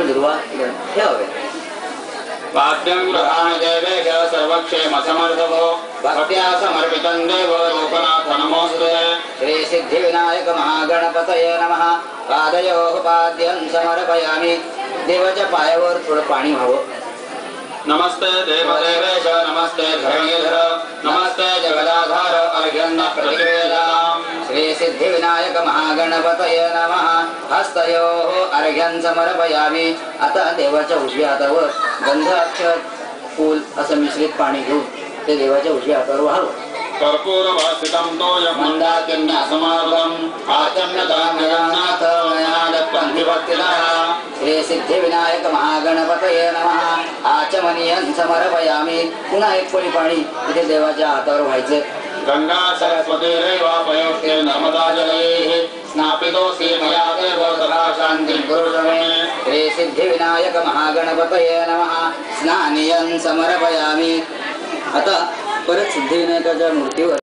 दुर्वा ठेवावे। वाद्यं गृहाण देवेश सर्वक्षेमसमर्थको भक्त्या समर्पितं देवो लोकनाथ नमोऽस्तुते। श्री सिद्धिविनायक महागणपतये नमः। पादयोः पाद्यं समर्पयामि। देवाच्या पायावर थोडं पाणी व्हावं। नमस्ते देवदेवेश नमस्ते धरणीधर नमस्ते जगदाधार अर्घ्यं प्रतिवेदाम्। श्री सिद्धिविनायक महागणपतये नमः। हस्तयोः अर्घ्यं समर्पयामि। आता देवाच्या उजव्या हातावर गंधाक्षर फूल असं मिश्रित पाणी घेऊन ते देवाच्या उजव्या हातावर व्हावं। कर्पूरवासितं तोयं मन्दाकिन्यासमारुतम् आचम्यतान्यनाथ मया दत्तं विभक्तितः। श्री सिद्धिविनायक महागणपतये नमः। आचमनीयं समर्पयामि। पुन्हा एक पळी पाणी इथे देवाच्या हातावर व्हायचे। गंगा सरस्वतीरेवापयोष्टे नर्मदा जलैः स्नापितोऽसि मया देव तथा शान्तिं कुरुष मे। श्री सिद्धिविनायक महागणपतये नमः। स्नानियं समर्पयामि। आता परत सिद्धिविनायकाच्या मूर्तीवर